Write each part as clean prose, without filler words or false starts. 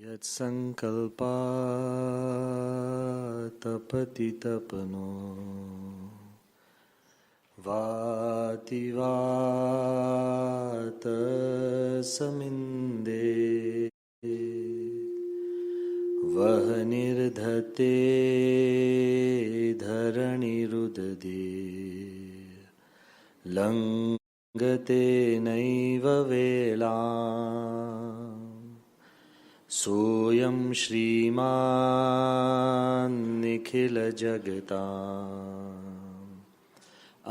यत्सङ्कल्पातपति तपनो वाति वात समिन्दे वह निर्धते धरणिरुदधे लङ्घते नैव वेला सोऽयं श्रीमान् निखिलजगताम्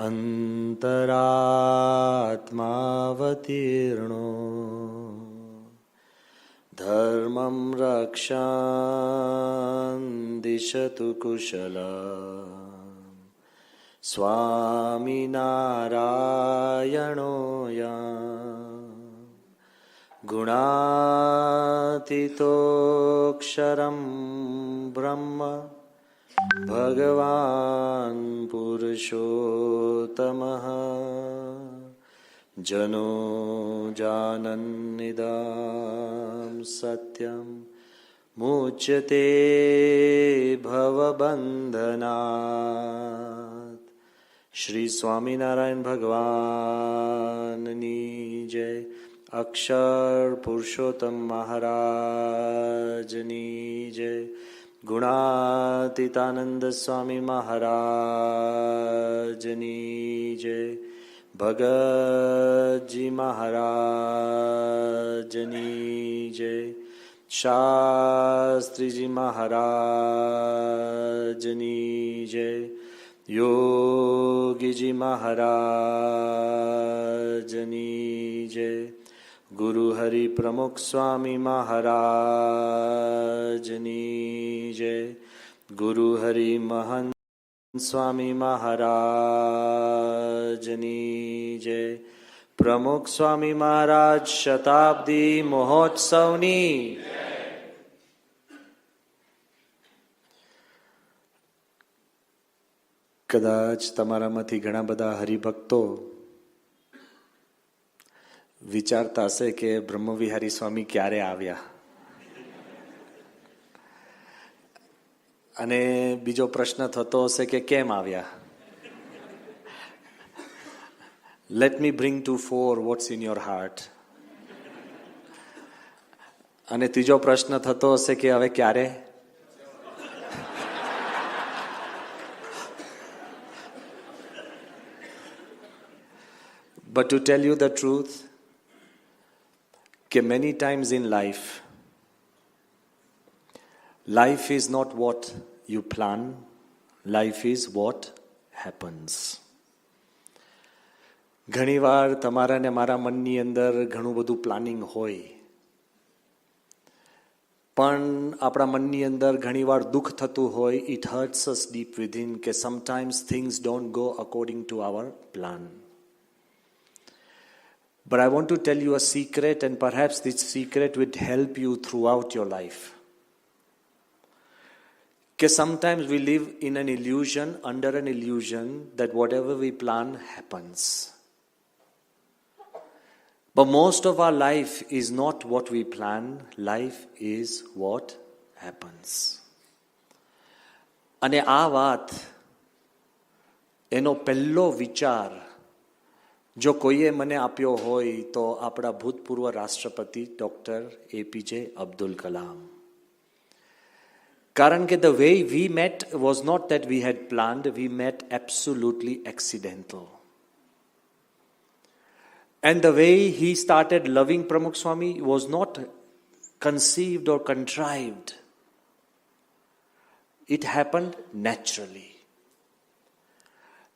अन्तरात्मावतीर्णो धर्मं रक्षान् दिशतु कुशलम् स्वामिनारायणो गुणातीतोऽक्षरं ब्रह्म भगवान् पुरुषोत्तमः जनो जानन्निदं सत्यं मुच्यते भवबन्धनात्। श्री स्वामिनारायण भगवाननी जय। अक्षर पुरुषोत्तम महाराजनी जय। गुणातीतानंद स्वामी महाराजनी जय। भगत जी महाराजनी जय। शास्त्री जी महाराजनी जय। योगी जी महाराजनी जय। गुरु हरि प्रमुख स्वामी महाराजनी जय। गुरु हरि महंत स्वामी महाराजनी जय। प्रमुख स्वामी महाराज शताब्दी महोत्सवनी कदाच तमारामांथी घणा बधा हरिभक्तो વિચારતા હશે કે બ્રહ્મવિહારી સ્વામી ક્યારે આવ્યા, અને બીજો પ્રશ્ન થતો હશે કે કેમ આવ્યા. Let me bring to fore what's in your heart. અને ત્રીજો પ્રશ્ન થતો હશે કે હવે ક્યારે. But to tell you the truth, that many times in life is not what you plan, life is what happens. ઘણીવાર તમારા ને મારા મનની અંદર ઘણું બધું પ્લાનિંગ હોય, પણ આપણા મનની અંદર ઘણીવાર દુઃખ થતું હોય. It hurts us deep within કે sometimes things don't go according to our plan. But I want to tell you a secret, and perhaps this secret would help you throughout your life. Because sometimes we live in an illusion, under an illusion, that whatever we plan happens. But most of our life is not what we plan, life is what happens. અને આ વાત, એનો પહેલો વિચાર જો કોઈએ મને આપ્યો હોય તો આપણા ભૂતપૂર્વ રાષ્ટ્રપતિ ડોક્ટર એપીજે અબ્દુલ કલામ. કારણ કે the way we met was not that we had planned, we met absolutely accidental. And the way he started loving Pramukh Swami was not conceived or contrived. It happened naturally.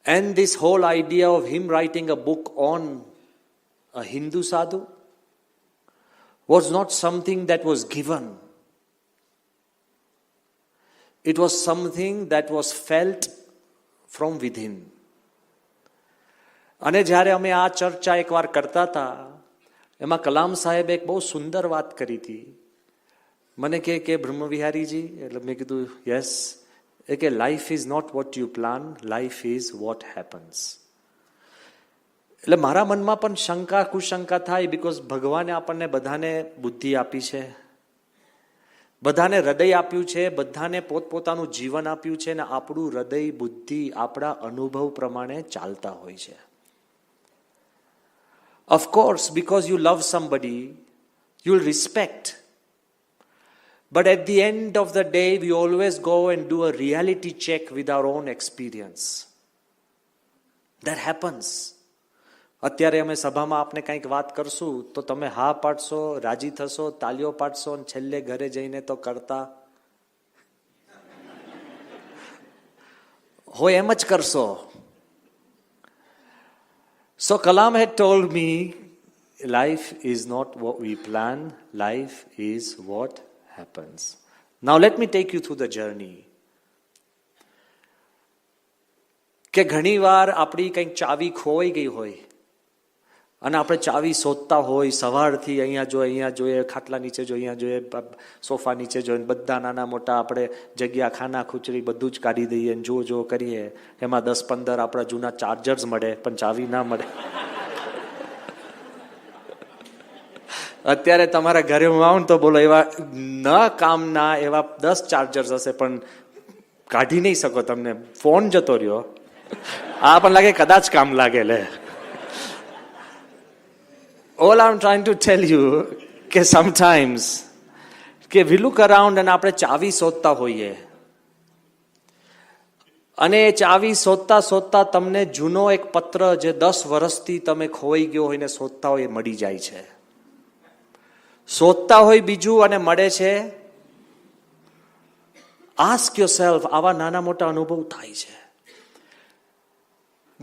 And this whole idea of him writing a book on a Hindu sadhu was not something that was given. It was something that was felt from within. અને જ્યારે અમે આ ચર્ચા એકવાર કરતા હતા, એમાં કલામ સાહેબ એક બહુ સુંદર વાત કરી હતી. મને કે બ્રહ્મવિહારીજી, એટલે મેં કીધું યસ. કે life is not what you plan, life is what happens. એટલે મારા મનમાં પણ શંકા કુશંકા થાય, બીકોઝ ભગવાને આપણને બધાને બુદ્ધિ આપી છે, બધાને હૃદય આપ્યું છે, બધાને પોતપોતાનું જીવન આપ્યું છે, ને આપણું હૃદય બુદ્ધિ આપણા અનુભવ પ્રમાણે ચાલતા હોય છે. Of course, because you love somebody, you will respect. But at the end of the day, we always go and do a reality check with our own experience. That happens. અત્યારે અમે સભામાં આપને કંઈક વાત કરશું તો તમે હા પાડશો, રાજી થશો, તાલીઓ પાડશો, અને છેલ્લે ઘરે જઈને તો કરતા હોય એમ જ કરશો. So Kalam had told me, life is not what we plan, life is what happens. Now let me take you through the journey. કે ઘણી વાર આપણી કંઈક ચાવી ખોવાઈ ગઈ હોય અને આપણે ચાવી શોધતા હોય, સવારથી અહીંયા જોઈએ, ખાટલા નીચે જોઈએ, અહીંયા જોઈએ, સોફા નીચે જોઈએ, બધા નાના મોટા આપણે જગ્યા, ખાના ખૂચરી બધું જ કાઢી દઈએ અને જો કરીએ. એમાં 10-15 આપણા જૂના ચાર્જર્સ મળે પણ ચાવી ના મળે. અત્યારે તમારા ઘરે હું આવું તો બોલો એવા ન કામના એવા 10 ચાર્જર્સ હશે પણ કાઢી નહીં શકો. તમને ફોન જતો રહ્યો, આ પણ લાગે કદાચ કામ લાગે. લે, all I'm trying to tell you કે sometimes કે we look around અને આપણે ચાવી શોધતા હોઈએ અને એ ચાવી શોધતા તમને જૂનો એક પત્ર જે 10 વર્ષથી તમે ખોવાઈ ગયો હોય ને શોધતા હોય એ મળી જાય છે. શોધતા હોય બીજું અને મળે છે. આસ્ક યોરસેલ્ફ, આવા નાના મોટા અનુભવ થાય છે.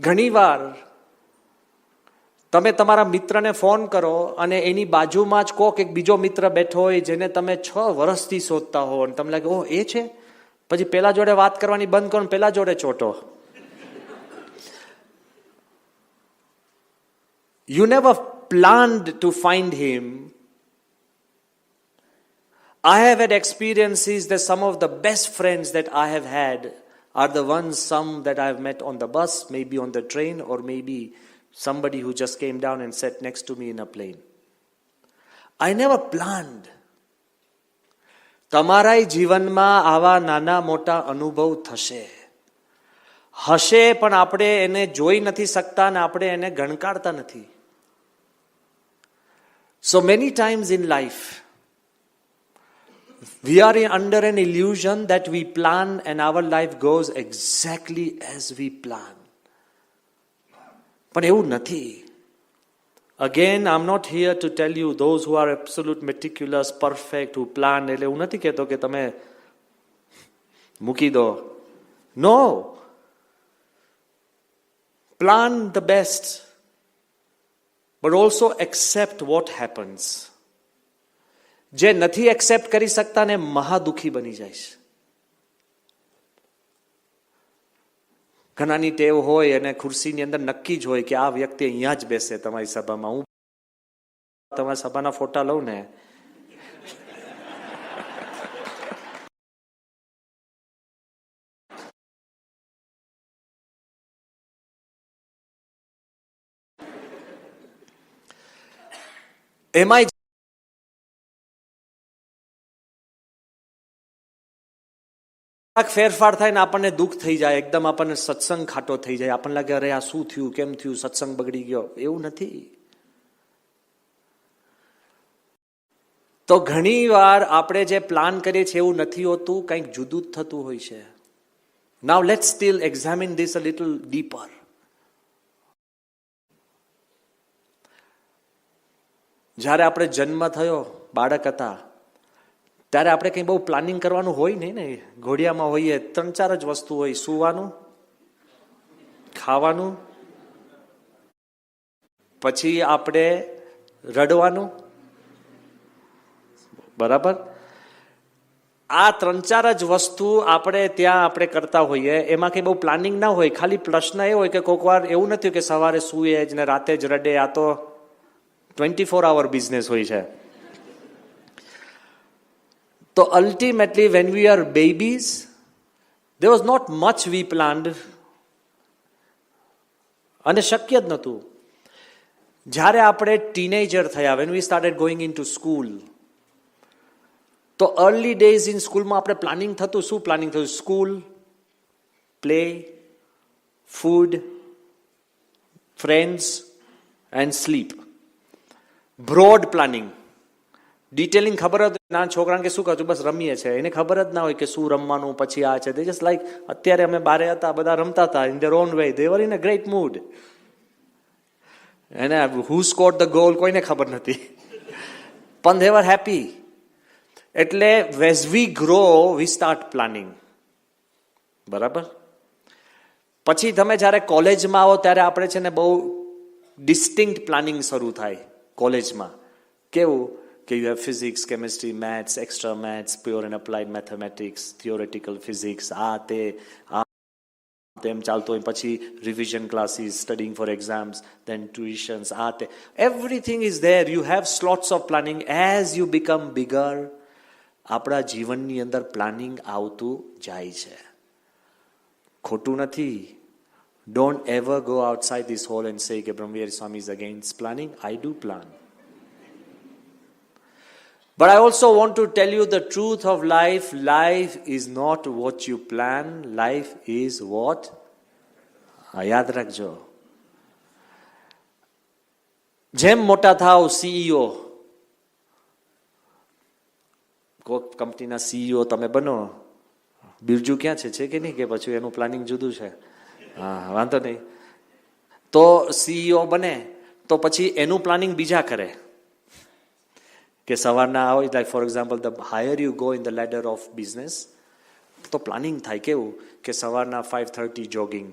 ઘણીવાર તમે તમારા મિત્રને ફોન કરો અને એની બાજુમાં જ કોક એક બીજો મિત્ર બેઠો હોય જેને તમે 6 વર્ષથી શોધતા હો અને તમને લાગે ઓહ એ છે, પછી પેલા જોડે વાત કરવાની બંધ કરો, પેલા જોડે ચોટો. You never planned to find him. I have had experiences that some of the best friends that I have had are the ones, some that I have met on the bus, maybe on the train, or maybe somebody who just came down and sat next to me in a plane. I never planned. તમારા જીવનમાં આવા નાના મોટા અનુભવ હશે પણ આપણે એને જોઈ નથી શકતા ને આપણે એને ગણકારતા નથી. So many times in life, we are under an illusion that we plan and our life goes exactly as we plan. પણ એવું નથી. Again, I'm not here to tell you those who are absolute meticulous, perfect, who plan. એટલે હું નથી કહેતો કે તમે મૂકી દો. No. Plan the best, but also accept what happens. જે નથી એક્સેપ્ટ કરી શકતા ને મહા દુઃખી બની જાય છે. ઘણાની ટેવ હોય અને ખુરશીની અંદર નક્કી જ હોય કે આ વ્યક્તિ અહીંયા જ બેસે તમારી સભામાં. હું તમારી સભાના ફોટા લઉં ને એમાં ફેરફાર થાય ને આપણને દુઃખ થઈ જાય, એકદમ આપણને સત્સંગ ખાટો થઈ જાય, આપણને લાગે અરે આ શું થયું, કેમ થયું, સત્સંગ બગડી ગયો. એવું નથી. તો ઘણી વાર આપણે જે પ્લાન કરીએ છીએ એવું નથી હોતું, કંઈક જુદું જ થતું હોય છે. Now let's still examine this a little deeper. જ્યારે આપણે જન્મ થયો, બાળક હતા, ત્યારે આપણે કંઈ બહુ પ્લાનિંગ કરવાનું હોય નહીં ને. ઘોડિયામાં હોઈએ 3-4 જ વસ્તુ હોય: સૂવાનું, ખાવાનું, પછી આપણે રડવાનું. બરાબર? આ 3-4 જ વસ્તુ આપણે કરતા હોઈએ. એમાં કંઈ બહુ પ્લાનિંગ ના હોય. ખાલી પ્રશ્ન એ હોય કે કોઈક વાર એવું નથી કે સવારે સૂએ જ ને રાતે જ રડે. આ તો 24 hour બિઝનેસ હોય છે. So ultimately, when we are babies, there was not much we planned. અને શક્ય જ નહોતું. જ્યારે આપણે ટીનેજર થયા, when we started going into school, તો અર્લી ડેઝ ઇન સ્કૂલમાં આપણે પ્લાનિંગ થતું, શું પ્લાનિંગ થતું? School, play, food, friends and sleep. Broad planning. Detailing ખબર જ ના છોકરાને કે શું કરશું, બસ રમીએ છે, એને ખબર જ ના હોય કે શું રમવાનું, પછી આ છે. જસ્ટ લાઈક અત્યારે અમે બારે હતા, બધા રમતા હતા in their on way, they var in a great mood. એને હુ સ્કોર્ડ ધ ગોલ કોઈને ખબર નથી, પણ દે વર હેપી. એટલે એઝ વી ગ્રો વી સ્ટાર્ટ પ્લાનિંગ. બરાબર. પછી તમે જ્યારે કોલેજમાં આવો ત્યારે આપણે છે ને બહુ ડિસ્ટિંક્ટ પ્લાનિંગ શરૂ થાય કોલેજમાં. કેવું કે you have physics, chemistry, maths, extra maths, pure and applied mathematics, theoretical physics, આ તે આ તેમ ચાલતું હોય. પછી revision classes, studying for exams, then tuitions, આ તે everything is there. You have slots of planning. As you become bigger, આપણા જીવનની અંદર પ્લાનિંગ આવતું જાય છે. ખોટું નથી. Don't ever go outside this hall and say કે Brahmavihari Swami is against planning. I do plan. But I also want to tell you the truth of life. Life is not what you plan. Life is what? યાદ રાખજો. જેમ મોટા થાવ, CEO, કોઈક કંપનીના CEO તમે બનો, બિરજુ ક્યાં છે કે નહીં, કે પછી એનું પ્લાનિંગ જુદું છે? હા, વાંધો નહીં. તો સીઈઓ બને તો પછી એનું પ્લાનિંગ બીજા કરે. કે સવારના આવો, like for example the higher you go in the ladder of business, તો પ્લાનિંગ થાય કેવું કે સવારના 5:30 જોગિંગ.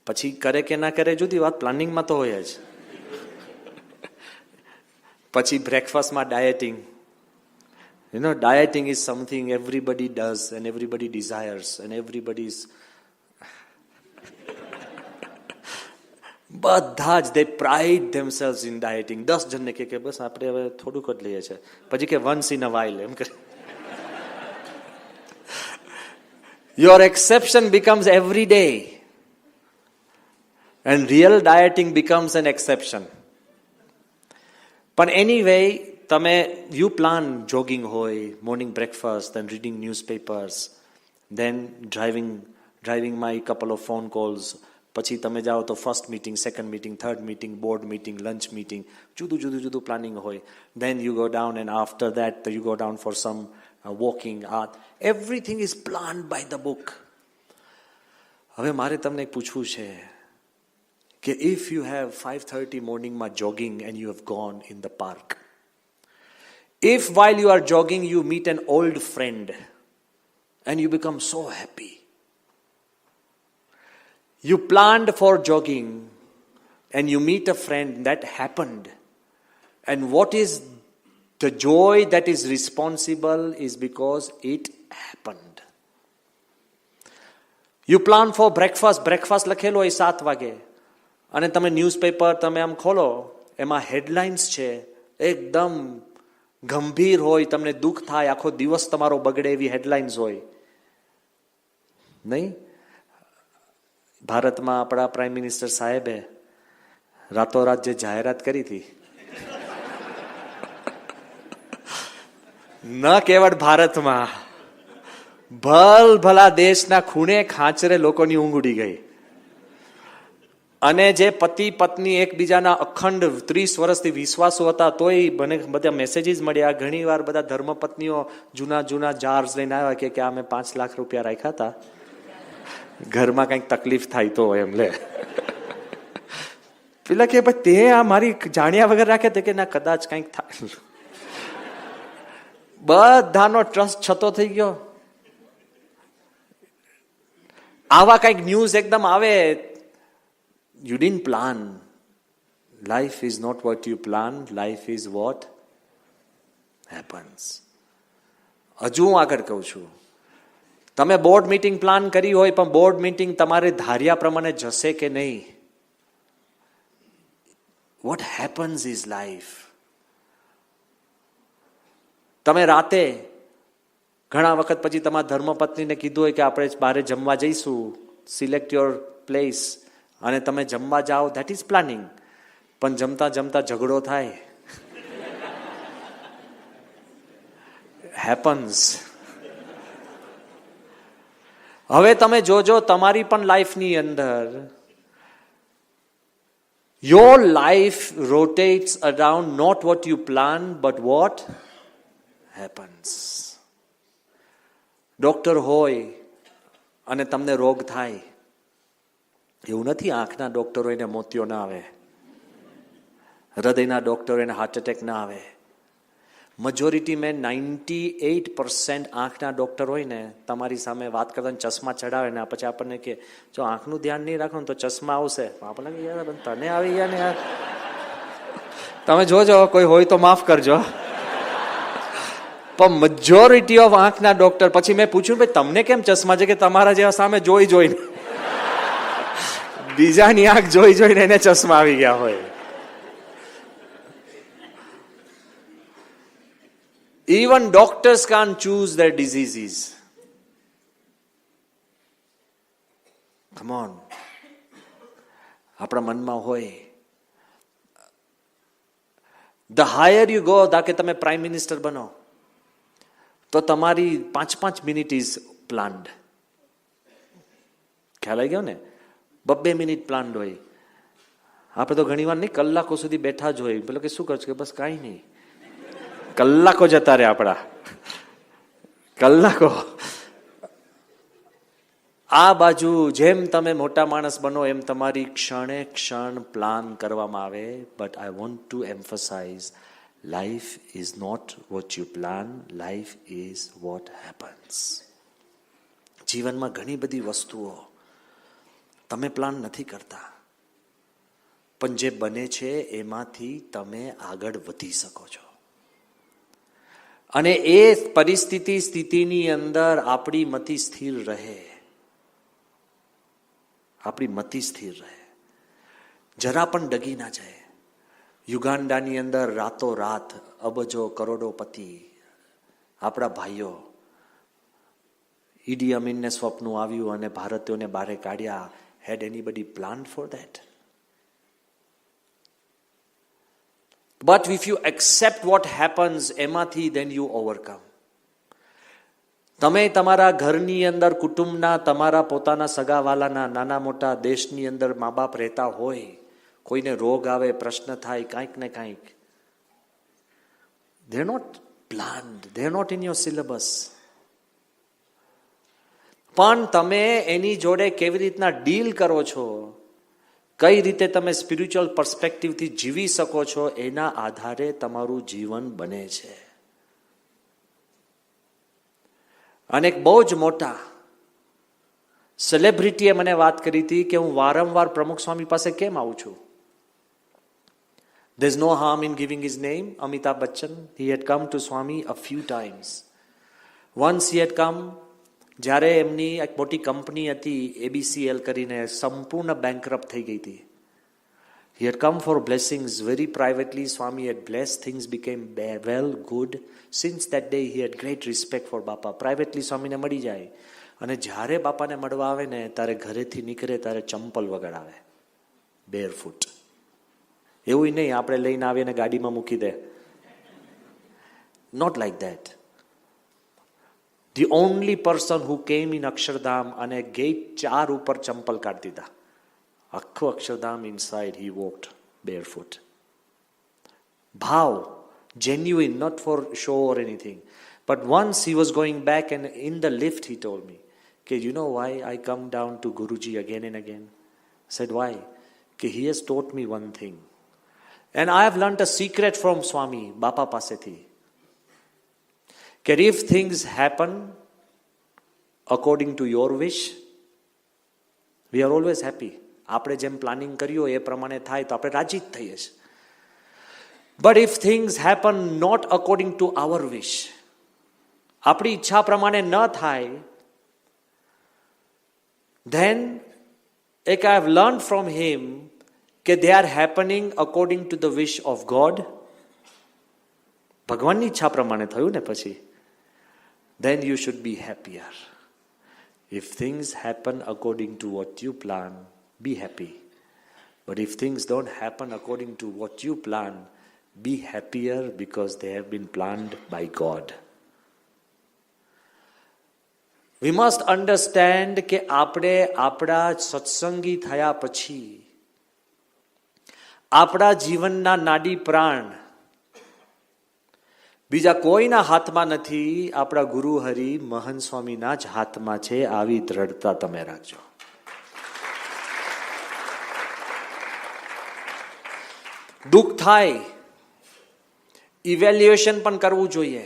પછી કરે કે ના કરે જુદી વાત, પ્લાનિંગમાં તો હોય જ. પછી બ્રેકફાસ્ટમાં dieting. You know, dieting is something everybody does and everybody desires and everybody is, બધા જ they pride themselves in dieting. 10 જણને કે બસ આપણે હવે થોડુંક જ લઈએ છીએ, પછી કે વન્સ ઇન અ વાઇલ એમ કરે. Your exception becomes every day and real dieting becomes an exception. પણ એનીવે તમે યુ પ્લાન જોગિંગ હોય, morning breakfast, then reading newspapers, then driving my couple of phone calls. પછી તમે જાઓ તો first meeting, second meeting, third meeting, board meeting, lunch meeting, જુદું planning હોય. Then you go down and after that you go down for some walking. Everything is planned by the book. હવે મારે તમને પૂછવું છે કે ઇફ યુ હેવ 5:30 મોર્નિંગમાં jogging and you have gone in the park, if while you are jogging you meet an old friend and you become so happy. You planned for jogging and you meet a friend, that happened. And what is the joy that is responsible is because it happened. You plan for breakfast લખેલો હોય 7 વાગે, અને તમે newspaper તમે આમ ખોલો, એમાં headlines છે એકદમ ગંભીર હોય, તમને દુઃખ થાય, આખો દિવસ તમારો બગડે એવી હેડલાઇન્સ હોય નહીં? ભારતમાં આપણા પ્રાઇમ મિનિસ્ટર સાહેબે રાતોરાત જે જાહેરાત કરી હતી, ન કેવળ ભારતમાં, ભલા દેશના ખૂણે ખાંચરે લોકોની ઊંઘ ઉડી ગઈ. અને જે પતિ પત્ની એકબીજાના અખંડ 30 વર્ષથી વિશ્વાસુ હતા, તોય મને બધા મેસેજીસ મળ્યા. ઘણી વાર બધા ધર્મપત્નીઓ જૂના જાર્સ લઈને આવ્યા કે આ મેં 5 લાખ રૂપિયા રાખ્યા હતા, ઘરમાં કંઈક તકલીફ થાય તો એમ લે. પેલા કે ભાઈ તે આ મારી જાણ્યા વગર રાખે તે કે ના કદાચ કંઈક થાય. બધાનો ટ્રસ્ટ છતો થઈ ગયો. આવા કંઈક ન્યૂઝ એકદમ આવે. You didn't plan. Life is not what you plan. Life is what happens. હજુ હું આગળ કહું છું, તમે બોર્ડ મીટિંગ પ્લાન કરી હોય, પણ બોર્ડ મીટિંગ તમારે ધાર્યા પ્રમાણે જશે કે નહીં? What happens is life. તમે રાતે ઘણા વખત પછી તમારા ધર્મપત્નીને કીધું હોય કે આપણે બહાર જમવા જઈશું, સિલેક્ટ યોર પ્લેસ, અને તમે જમવા જાઓ, ધેટ ઇઝ પ્લાનિંગ. પણ જમતા ઝઘડો થાય, happens. હવે તમે જોજો તમારી પણ લાઈફની અંદર your life rotates around not what you plan but what happens. Doctor હોય અને તમને રોગ થાય, એવું નથી આંખના ડોક્ટર હોય ને મોતિયો ના આવે, હૃદયના ડોક્ટર હોય ને હાર્ટ એટેક ના આવે. મેજોરિટી મેં 98% આંખના ડોક્ટર હોય ને તમારી સામે વાત કરતા ચશ્મા ચડાવે ને પછી આપણને કે જો આંખનું ધ્યાન નહીં રાખો ને તો ચશ્મા આવશે. આપણને કે યાર તને આવી ગયા ને યાર, તમે જોજો કોઈ હોય તો માફ કરજો. પણ મેજોરિટી ઓફ આંખના ડોક્ટર, પછી મેં પૂછ્યું ભાઈ તમને કેમ ચશ્મા છે, કે તમારા જેવા સામે જોઈ જોઈને બીજાની આંખ જોઈ જોઈને એને ચશ્મા આવી ગયા હોય. Even doctors can't choose their diseases. Come on. આપણા મનમાં હોય, the higher you go, કે તમે પ્રાઇમ મિનિસ્ટર બનો તો તમારી 5 મિનિટ ઇઝ પ્લાન્ડ. ખ્યાલ આવી ગયો ને? 2 મિનિટ પ્લાન્ડ હોય. આપણે તો ઘણી વાર નહીં, કલાકો સુધી બેઠા જ હોય. પેલો કે શું કરશું, કે બસ કાંઈ નહીં. કલાકો જતા રહે આપણા, કલાકો. આ બાજુ જેમ તમે મોટા માણસ બનો એમ તમારી ક્ષણે ક્ષણ પ્લાન કરવામાં આવે. But I want to emphasize, life is not what you plan, life is what happens. જીવનમાં ઘણી બધી વસ્તુઓ તમે પ્લાન નથી કરતા, પણ જે બને છે એમાંથી તમે આગળ વધી શકો છો. અને એ સ્થિતિની અંદર આપણી મતિ સ્થિર રહે, આપણી મતિ સ્થિર રહે, જરા પણ ડગી ના જાય. યુગાન્ડાની અંદર રાતોરાત અબજો કરોડોપતિ આપણા ભાઈઓ, ઈડી અમીનને સ્વપ્ન આવ્યું અને ભારતીયોને બહાર કાઢ્યા. Had anybody plan for that? But if you accept what happens, એમાંથી then you overcome. તમે તમારા ઘરની અંદર, કુટુંબના, તમારા પોતાના સગાવાલાના, નાના મોટા દેશની અંદર મા બાપ રહેતા હોય, કોઈને રોગ આવે, પ્રશ્ન થાય, કાંઈક ને કાંઈક, they are not planned, they are not in your syllabus. પણ તમે એની જોડે કેવી રીતના ડીલ કરો છો, કઈ રીતે તમે સ્પિરિચ્યુઅલ પર્સ્પેક્ટિવથી જીવી શકો છો, એના આધારે તમારું જીવન બને છે. અને એક બહુ જ મોટા સેલિબ્રિટીએ મને વાત કરી હતી કે હું વારંવાર પ્રમુખ સ્વામી પાસે કેમ આવું છું. There's no harm in giving his name. Amitabh Bachchan, he had come to Swami a few times. Once he had come, જ્યારે એમની એક મોટી કંપની હતી ABCL કરીને, સંપૂર્ણ બેંકરપ્ટ થઈ ગઈ હતી. He had come for blessings very privately. Swami had blessed, things became well, good. Since that day he had great respect for Bapa. Privately સ્વામીને મળી જાય અને જ્યારે બાપાને મળવા આવે ને ત્યારે ઘરેથી નીકળે ત્યારે ચંપલ વગડાવે, બેરફૂટ. એવું નહીં આપણે લઈને આવીએ ને ગાડીમાં મૂકી દે. Not like that. The only person who came in Akshardham અને ગેટ 4 ઉપર ચંપલ કાઢી દીધા. આખું Akshardham inside he walked barefoot. ભાવ, genuine, not for show or anything. But once he was going back and in the lift he told me, okay, you know why I come down to Guruji again and again? I said, why? Okay, he has taught me one thing. And I have learnt a secret from Swami, Bapa pasethi. That if things happen according to your wish, we are always happy. આપણે જેમ planning કર્યું એ પ્રમાણે થાય તો આપણે રાજી જ થઈએ છીએ. But if things happen not according to our wish, આપણી ઈચ્છા પ્રમાણે ન થાય, then I have learned from him કે they are happening according to the wish of God. ભગવાનની ઈચ્છા પ્રમાણે થયું ને પછી, then you should be happier. If things happen according to what you plan, be happy. But if things don't happen according to what you plan, be happier because they have been planned by God. We must understand કે આપણે આપણા સત્સંગી થયા પછી આપણા જીવનના નાડી પ્રાણ બીજા કોઈના હાથમાં નથી, આપણા ગુરુ હરિ મહન સ્વામીના જ હાથમાં છે. આવી દ્રઢતા તમે રાખજો. દુઃખ થાય, ઇવેલ્યુએશન પણ કરવું જોઈએ.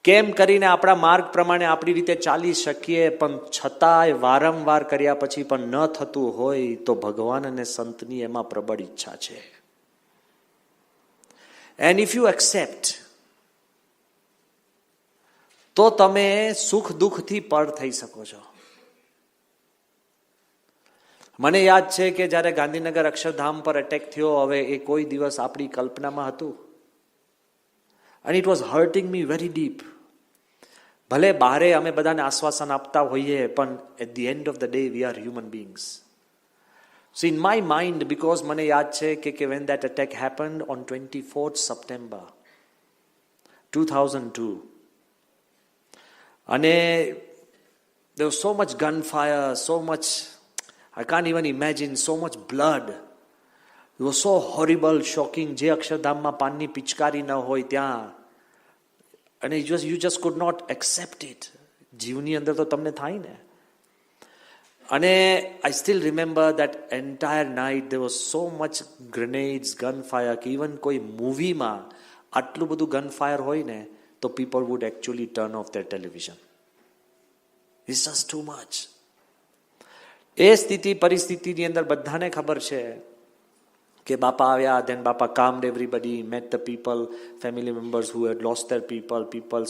કેમ કરીને આપણા માર્ગ પ્રમાણે આપણી રીતે ચાલી શકીએ, પણ છતાંય વારંવાર કર્યા પછી પણ ન થતું હોય તો ભગવાન અને સંતની એમાં પ્રબળ ઈચ્છા છે. એન્ડ ઇફ યુ એક્સેપ્ટ, તો તમે સુખ દુઃખથી પર થઈ શકો છો. મને યાદ છે કે જ્યારે ગાંધીનગર અક્ષરધામ પર એટેક થયો, હવે એ કોઈ દિવસ આપણી કલ્પનામાં હતું. And it was hurting me very deep. ભલે બહારે અમે બધાને આશ્વાસન આપતા હોઈએ, પણ at the end of the day we are human beings. So in my mind, because મને યાદ છે કે when that attack happened on 24th September 2002, અને there was so much gunfire, so much, I can't even imagine, so much blood. It was so horrible, shocking. જે અક્ષરધામમાં પાનની પિચકારી ન હોય ત્યાં, અને you just could not accept it. જીવની અંદર તો તમને થાય ને. અને I still remember that entire night there was so much grenades, gunfire, કે even કોઈ મૂવીમાં આટલું બધું ગનફાયર હોય ને તો people would actually turn off their television. It's just too much. એ સ્થિતિ પરિસ્થિતિની અંદર બધાને ખબર છે કે બાપા આવ્યા, then બાપા calmed everybody, met the people, family members who had lost their people.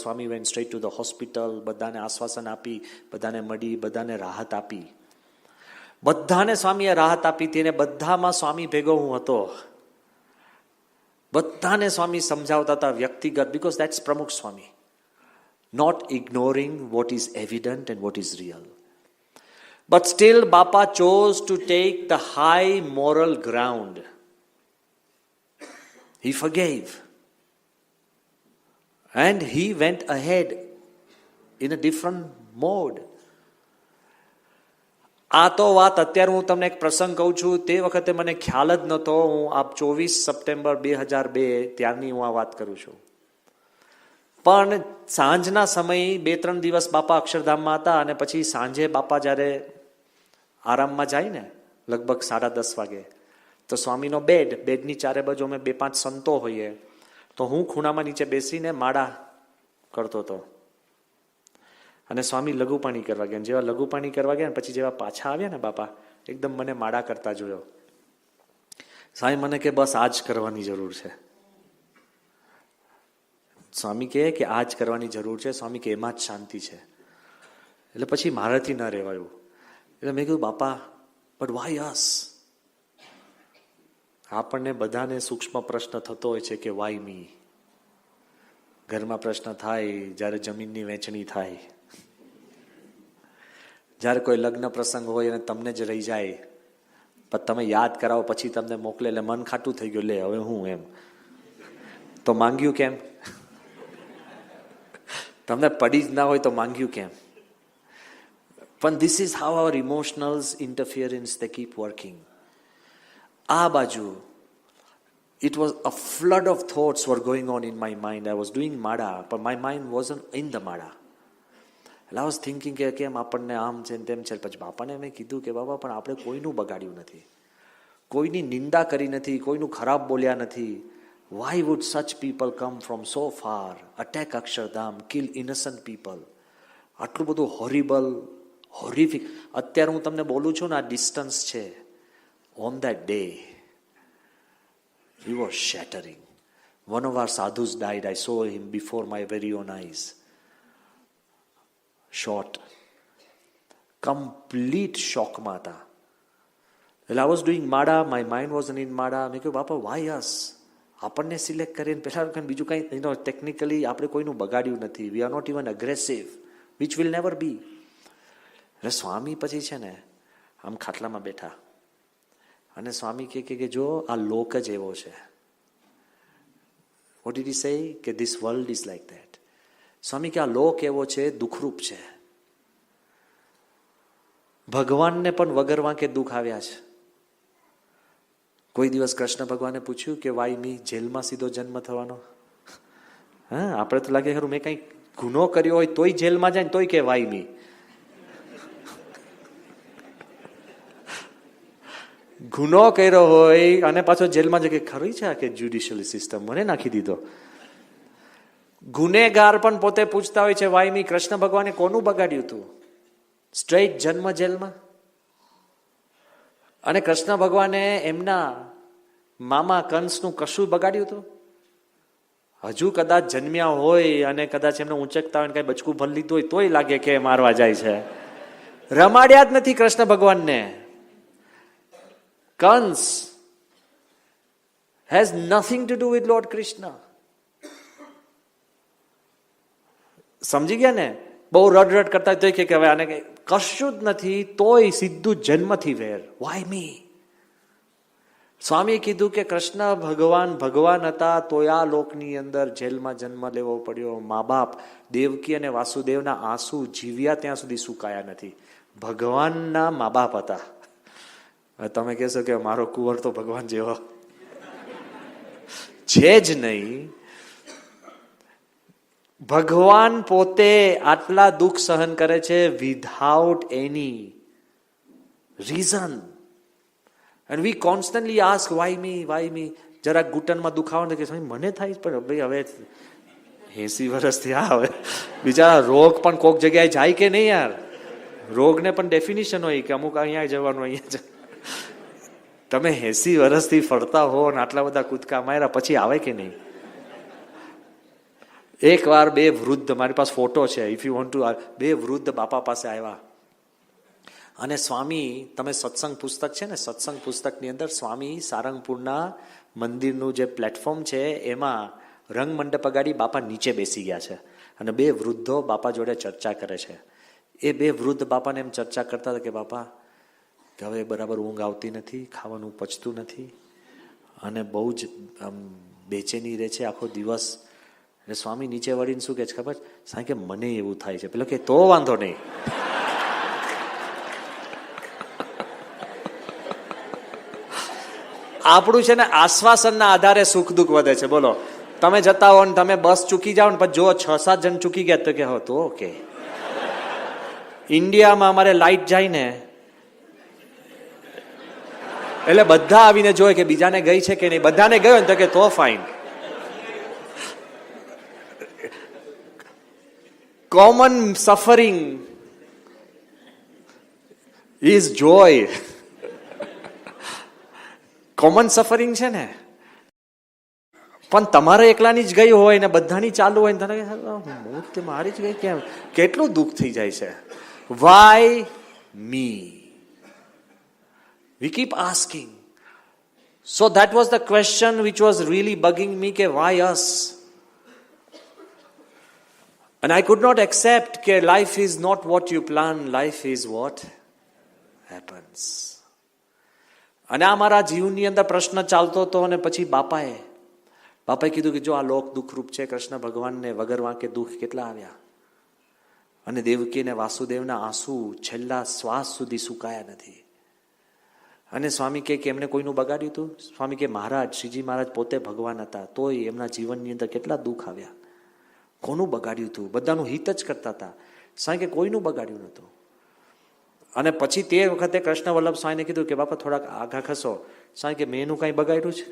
Swami went straight to the hospital, બધાને આશ્વાસન આપી, બધાને મળી, બધાને રાહત આપી. બધાને સ્વામીએ રાહત આપી હતી, અને બધામાં સ્વામી ભેગો હું હતો. બધાને સ્વામી સમજાવતા હતા વ્યક્તિગત, because that's પ્રમુખ સ્વામી. Not ignoring what is evident and what is real. But still Bapa chose to take the high moral ground. He forgave. And he went ahead in a different mode. આ તો વાત અત્યારે હું તમને એક પ્રસંગ કહું છું, તે વખતે મને ખ્યાલ જ નહોતો. હું આ 24 સપ્ટેમ્બર 2002 ત્યારની હું આ વાત કરું છું. પણ સાંજના સમયે 2-3 દિવસ બાપા અક્ષરધામમાં હતા, અને પછી સાંજે બાપા જ્યારે આરામમાં જાય ને લગભગ 10:30 વાગે, તો સ્વામીનો બેડની ચારે બાજુ અમે 2-5 સંતો હોઈએ, તો હું ખૂણામાં નીચે બેસીને માળા કરતો હતો. અને સ્વામી લઘુપાણી કરવા ગયા. જેવા લઘુપાણી કરવા ગયા ને પછી જેવા પાછા આવ્યા ને બાપા, એકદમ મને માળા કરતા જોયો. સ્વામી મને કે બસ આ જ કરવાની જરૂર છે. સ્વામી કહે કે આ જ કરવાની જરૂર છે. સ્વામી કે એમાં જ શાંતિ છે. એટલે પછી મારાથી ન રહેવાયું. એટલે મેં કીધું બાપા, બટ વાય અસ? આપણને બધાને સૂક્ષ્મ પ્રશ્ન થતો હોય છે કે વાય મી. ઘરમાં પ્રશ્ન થાય જ્યારે જમીનની વહેંચણી થાય, જ્યારે કોઈ લગ્ન પ્રસંગ હોય અને તમને જ રહી જાય, પણ તમે યાદ કરાવો પછી તમને મોકલે એટલે મન ખાટું થઈ ગયું, લે હવે હું એમ તો માંગ્યું કેમ? તમને પડી જ ના હોય તો માંગ્યું કેમ? પણ this is how our emotionals interference, they keep working. આ બાજુ it was a flood of thoughts were going on in my mind. I was doing mada, but my mind wasn't in the mada. And I was thinking કે કેમ આપણને આમ છે તેમ છે. પછી બાપાને મેં કીધું કે બાપા, પણ આપણે કોઈનું બગાડ્યું નથી, કોઈની નિંદા કરી નથી, કોઈનું ખરાબ બોલ્યા નથી. Why would such people come from so far, attack Akshardham, kill innocent people? આટલું બધું horrific. અત્યારે હું તમને બોલું છું ને, આ ડિસ્ટન્સ છે. On that day, he was shattering. One of our sadhus died. I saw him before my very own eyes. Shot. Complete shock માં હતા. Well, I was doing mada, my mind wasn't in mada. મેં કહ્યું બાપા, why us? આપણને select કરીને પહેલા બીજું કંઈ ટેકનિકલી આપણે કોઈનું બગાડ્યું નથી. We are not even aggressive, which will never be. એટલે સ્વામી પછી છે ને આમ ખાટલામાં બેઠા, અને સ્વામી કે જો આ લોક જ એવો છે. What did he say? કે this world is like that. Swami કે આ લોક એવો છે, દુઃખરૂપ છે. ભગવાનને પણ વગર વાંકે દુઃખ આવ્યા છે. કોઈ દિવસ કૃષ્ણ ભગવાને પૂછ્યું કે વાય મી, જેલમાં સીધો જન્મ થવાનો? હા, આપણે તો લાગે ખરું મેં કઈ ગુનો કર્યો હોય તોય જેલમાં જાય ને તોય કે વાય મી. ગુનો કર્યો હોય અને પાછો જેલમાં જાય કે ખરી છે કે જ્યુડિશિયલ સિસ્ટમ મને નાખી દીધો. ગુનેગાર પણ પોતે પૂછતા હોય છે વાય મી. કૃષ્ણ ભગવાને કોનું બગાડ્યું હતું? સ્ટ્રેટ જન્મ જેલમાં. અને કૃષ્ણ ભગવાને એમના મામા કંસનું કશું બગાડ્યું હતું? હજુ કદાચ જન્મ્યા હોય અને કદાચ એમને ઊંચકતા હોય કઈ બચકું ભરી લીધું હોય તોય લાગે કે મારવા જાય છે. રમાડ્યા જ નથી કૃષ્ણ ભગવાનને. Kansa has nothing to do with lord Krishna. સમજી ગયા ને? બહુ રડ કરતા તોય કે હવે આને કશું જ નથી તોય સીધું જન્મથી વેર. વાય મી? સ્વામીએ કીધું કે કૃષ્ણ ભગવાન હતા તોય આ લોકની અંદર જેલમાં જન્મ લેવો પડ્યો. મા બાપ દેવકી અને વાસુદેવના આંસુ જીવ્યા ત્યાં સુધી સુકાયા નથી. ભગવાનના મા બાપ હતા. તમે કહેશો કે મારો કુંવર તો ભગવાન જેવો છે જ નહીં. ભગવાન પોતે આટલા દુઃખ સહન કરે છે without any reason. And we constantly ask why me, why me. જરાક ઘૂંટણમાં દુખાવો ને કે મને થાય પણ ભાઈ હવે 80 વર્ષથી આ હવે બિચારા રોગ પણ કોક જગ્યાએ જાય કે નહીં યાર? રોગને પણ ડેફિનેશન હોય કે અમુક અહીંયા જવાનું અહીંયા. તમે 80 વર્ષથી ફરતા હો ને આટલા બધા કૂદકા માર્યા પછી આવે કે નહીં? એક વાર બે વૃદ્ધ, મારી પાસે ફોટો છે, ઇફ યુ વોન્ટ ટુ, બે વૃદ્ધ બાપા પાસે આવ્યા અને સ્વામી, તમે સત્સંગ પુસ્તક છે ને, સત્સંગ પુસ્તકની અંદર સ્વામી સારંગપુરના મંદિરનું જે પ્લેટફોર્મ છે એમાં રંગ મંડપ અગાડી બાપા નીચે બેસી ગયા છે અને બે વૃદ્ધો બાપા જોડે ચર્ચા કરે છે. એ બે વૃદ્ધ બાપાને એમ ચર્ચા કરતા હતા કે બાપા કે હવે બરાબર ઊંઘ આવતી નથી, ખાવાનું પચતું નથી અને બહુ જ બેચેની રહે છે આખો દિવસ. એટલે સ્વામી નીચે વળીને શું કે છે ખબર? સાંઈ કે મને એવું થાય છે. પેલો કે તો વાંધો નહીં, આપણું છે ને આશ્વાસનના આધારે સુખ દુઃખ વધે છે. બોલો, તમે જતા હો ને તમે બસ ચૂકી જાઓ ને પછી જો 6-7 જણ ચૂકી ગયા તો કે હો તો ઓકે. ઇન્ડિયામાં અમારે લાઈટ જાય ને એટલે બધા આવીને જોયે કે બીજાને ગઈ છે કે નહીં. બધાને ગયો ને તો કે તો fine. Common suffering is Joy. Common suffering છે ને, પણ તમારે એકલાની જ ગઈ હોય ને બધાની ચાલુ હોય ને તને મારી જ ગઈ કેમ? કેટલું દુઃખ થઈ જાય છે. Why me? We keep asking. So that was the question which was really bugging me, ke why us? And I could not accept ke life is not what you plan, life is what happens. અને આ મારા જીવનની અંદર પ્રશ્ન ચાલતો હતો અને પછી બાપાએ કીધું કે જો આ લોક દુઃખરૂપ છે, કૃષ્ણ ભગવાનને વગર વાંકે દુઃખ કેટલા આવ્યા અને દેવકી ને વાસુદેવના આંસુ છેલ્લા શ્વાસ સુધી સુકાયા નથી. અને સ્વામી કે એમને કોઈનું બગાડ્યું હતું? સ્વામી કે મહારાજ, શ્રીજી મહારાજ પોતે ભગવાન હતા તોય એમના જીવનની અંદર કેટલા દુઃખ આવ્યા. કોનું બગાડ્યું હતું? બધાનું હિત જ કરતા હતા. સ્વામી કે કોઈનું બગાડ્યું નહોતું. અને પછી તે વખતે કૃષ્ણ વલ્લભ સ્વામીને કીધું કે બાપા થોડાક આઘા ખસો. સ્વામી કે મેં એનું કઈ બગાડ્યું છે?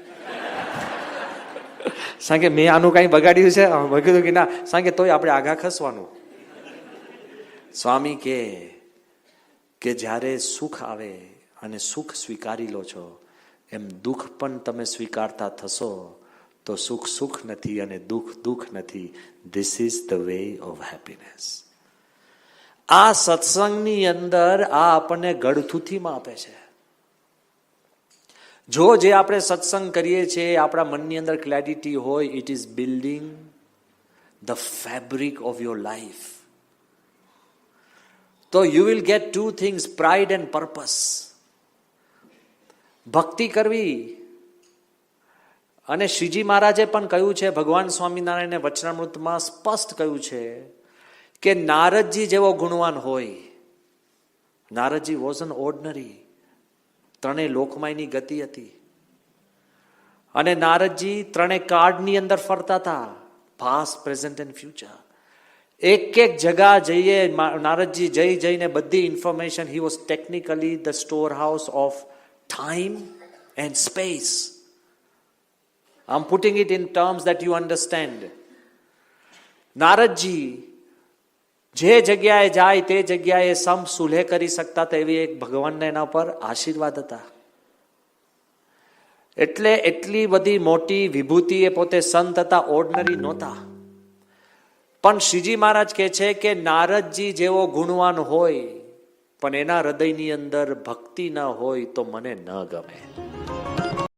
સ્વામી કે મેં આનું કઈ બગાડ્યું છે? મેં કીધું કે ના. સ્વામી કે તોય આપણે આઘા ખસવાનું. સ્વામી કે જ્યારે સુખ આવે અને સુખ સ્વીકારી લો છો એમ દુઃખ પણ તમે સ્વીકારતા થશો તો સુખ સુખ નથી અને દુઃખ દુઃખ નથી. This is the way of happiness. આ સત્સંગની અંદર આ આપણને ગળથુથીમાં આપે છે. જો જે આપણે સત્સંગ કરીએ છીએ આપણા મનની અંદર ક્લેરિટી હોય, it is building the fabric of your life. તો you will get 2 things, pride and purpose. ભક્તિ કરવી, અને શ્રીજી મહારાજે પણ કહ્યું છે, ભગવાન સ્વામિનારાયણે વચનામૃતમાં સ્પષ્ટ કહ્યું છે કે નારદજી જેવો ગુણવાન હોય, નારદજી વોઝ એન ઓર્ડિનરી. ત્રણેય લોકમાં એની ગતિ હતી. અને નારદજી ત્રણેય કાર્ડની અંદર ફરતા હતા, પાસ્ટ, પ્રેઝન્ટ એન્ડ ફ્યુચર. એક એક જગા જઈએ નારદજી જઈને બધી information, he was technically the store house of time and space. I am putting it in terms that you understand. Naradji જે જગ્યાએ જાય તે જગ્યાએ સમ સુલેહ કરી શકતા હતા, એવી એક ભગવાનના એના પર આશીર્વાદ હતા. એટલે એટલી બધી મોટી વિભૂતિ, એ પોતે સંત હતા, ઓર્ડિનરી નહોતા. પણ શ્રીજી મહારાજ કહે છે કે નારદજી જેવો ગુણવાન હોય પણ એના હૃદયની અંદર ભક્તિ ન હોય તો મને ન ગમે.